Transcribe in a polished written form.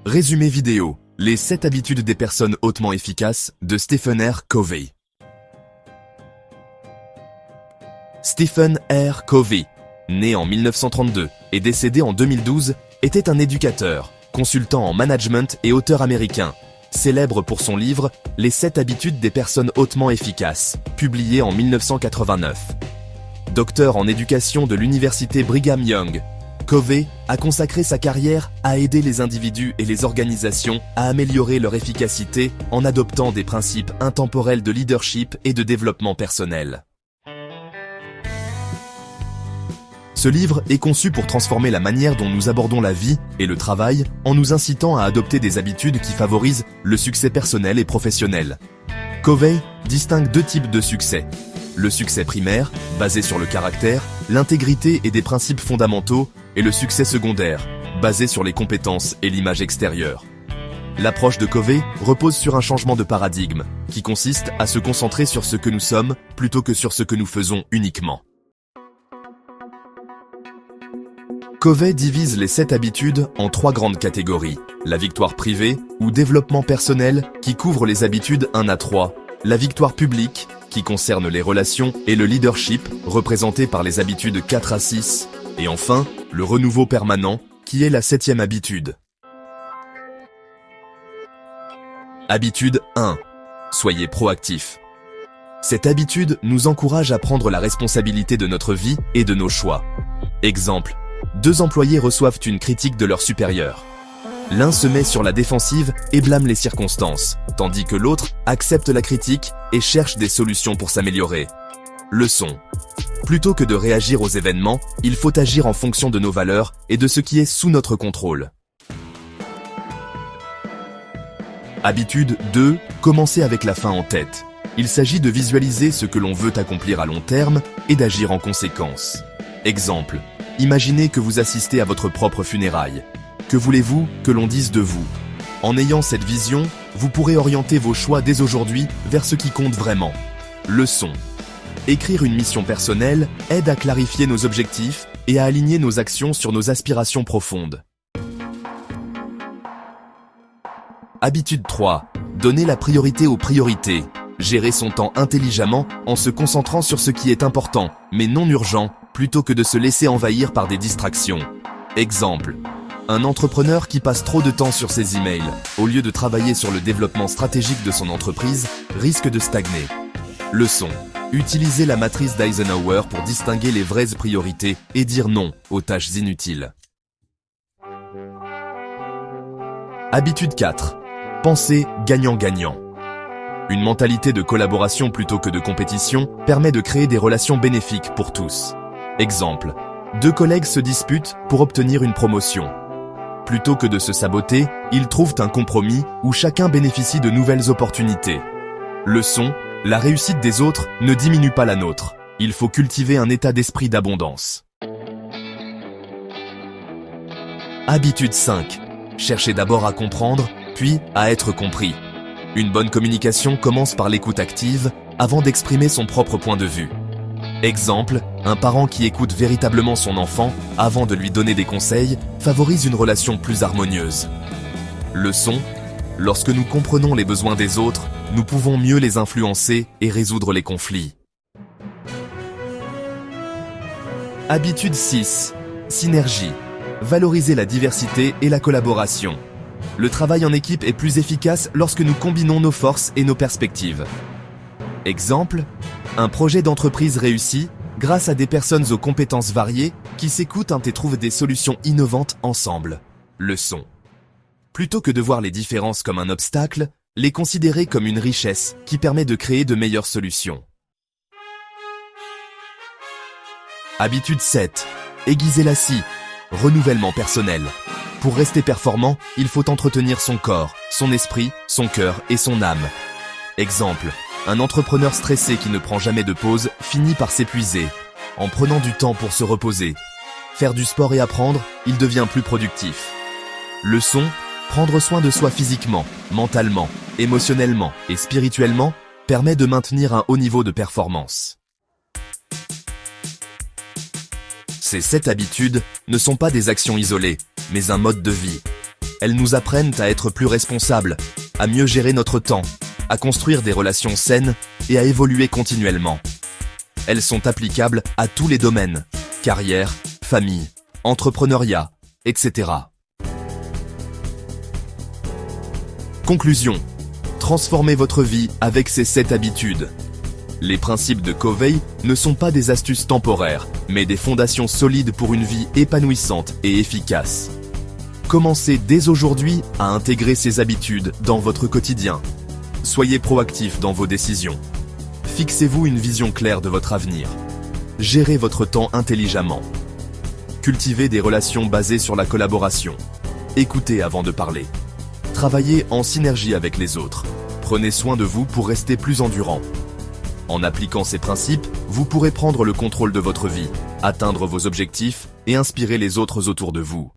Résumé vidéo. Les 7 habitudes des personnes hautement efficaces de Stephen R. Covey. Stephen R. Covey, né en 1932 et décédé en 2012, était un éducateur, consultant en management et auteur américain, célèbre pour son livre « Les 7 habitudes des personnes hautement efficaces », publié en 1989. Docteur en éducation de l'université Brigham Young, Covey a consacré sa carrière à aider les individus et les organisations à améliorer leur efficacité en adoptant des principes intemporels de leadership et de développement personnel. Ce livre est conçu pour transformer la manière dont nous abordons la vie et le travail en nous incitant à adopter des habitudes qui favorisent le succès personnel et professionnel. Covey distingue 2 types de succès. Le succès primaire, basé sur le caractère, l'intégrité et des principes fondamentaux, et le succès secondaire, basé sur les compétences et l'image extérieure. L'approche de Covey repose sur un changement de paradigme, qui consiste à se concentrer sur ce que nous sommes plutôt que sur ce que nous faisons uniquement. Covey divise les 7 habitudes en 3 grandes catégories. La victoire privée ou développement personnel qui couvre les habitudes 1 à 3. La victoire publique qui concerne les relations et le leadership représenté par les habitudes 4 à 6. Et enfin, le renouveau permanent qui est la 7e habitude. Habitude 1. Soyez proactif. Cette habitude nous encourage à prendre la responsabilité de notre vie et de nos choix. Exemple. 2 employés reçoivent une critique de leur supérieur. L'un se met sur la défensive et blâme les circonstances, tandis que l'autre accepte la critique et cherche des solutions pour s'améliorer. Leçon. Plutôt que de réagir aux événements, il faut agir en fonction de nos valeurs et de ce qui est sous notre contrôle. Habitude 2. Commencer avec la fin en tête. Il s'agit de visualiser ce que l'on veut accomplir à long terme et d'agir en conséquence. Exemple. Imaginez que vous assistez à votre propre funéraille. Que voulez-vous que l'on dise de vous? En ayant cette vision, vous pourrez orienter vos choix dès aujourd'hui vers ce qui compte vraiment. Leçon. Écrire une mission personnelle aide à clarifier nos objectifs et à aligner nos actions sur nos aspirations profondes. Habitude 3. Donner la priorité aux priorités. Gérer son temps intelligemment en se concentrant sur ce qui est important, mais non urgent, plutôt que de se laisser envahir par des distractions. Exemple. Un entrepreneur qui passe trop de temps sur ses emails, au lieu de travailler sur le développement stratégique de son entreprise, risque de stagner. Leçon. Utilisez la matrice d'Eisenhower pour distinguer les vraies priorités et dire non aux tâches inutiles. Habitude 4. Pensez gagnant-gagnant. Une mentalité de collaboration plutôt que de compétition permet de créer des relations bénéfiques pour tous. Exemple. 2 collègues se disputent pour obtenir une promotion. Plutôt que de se saboter, ils trouvent un compromis où chacun bénéficie de nouvelles opportunités. Leçon. La réussite des autres ne diminue pas la nôtre. Il faut cultiver un état d'esprit d'abondance. Habitude 5. Cherchez d'abord à comprendre, puis à être compris. Une bonne communication commence par l'écoute active, avant d'exprimer son propre point de vue. Exemple, un parent qui écoute véritablement son enfant, avant de lui donner des conseils, favorise une relation plus harmonieuse. Leçon. Lorsque nous comprenons les besoins des autres, nous pouvons mieux les influencer et résoudre les conflits. Habitude 6. Synergie. Valoriser la diversité et la collaboration. Le travail en équipe est plus efficace lorsque nous combinons nos forces et nos perspectives. Exemple. Un projet d'entreprise réussit grâce à des personnes aux compétences variées qui s'écoutent et trouvent des solutions innovantes ensemble. Leçon. Plutôt que de voir les différences comme un obstacle, les considérer comme une richesse qui permet de créer de meilleures solutions. Habitude 7. Aiguiser la scie. Renouvellement personnel. Pour rester performant, il faut entretenir son corps, son esprit, son cœur et son âme. Exemple. Un entrepreneur stressé qui ne prend jamais de pause finit par s'épuiser. En prenant du temps pour se reposer, faire du sport et apprendre, il devient plus productif. Leçon. Prendre soin de soi physiquement, mentalement, émotionnellement et spirituellement permet de maintenir un haut niveau de performance. Ces 7 habitudes ne sont pas des actions isolées, mais un mode de vie. Elles nous apprennent à être plus responsables, à mieux gérer notre temps, à construire des relations saines et à évoluer continuellement. Elles sont applicables à tous les domaines, carrière, famille, entrepreneuriat, etc. Conclusion. Transformez votre vie avec ces 7 habitudes. Les principes de Covey ne sont pas des astuces temporaires, mais des fondations solides pour une vie épanouissante et efficace. Commencez dès aujourd'hui à intégrer ces habitudes dans votre quotidien. Soyez proactif dans vos décisions. Fixez-vous une vision claire de votre avenir. Gérez votre temps intelligemment. Cultivez des relations basées sur la collaboration. Écoutez avant de parler. Travaillez en synergie avec les autres. Prenez soin de vous pour rester plus endurant. En appliquant ces principes, vous pourrez prendre le contrôle de votre vie, atteindre vos objectifs et inspirer les autres autour de vous.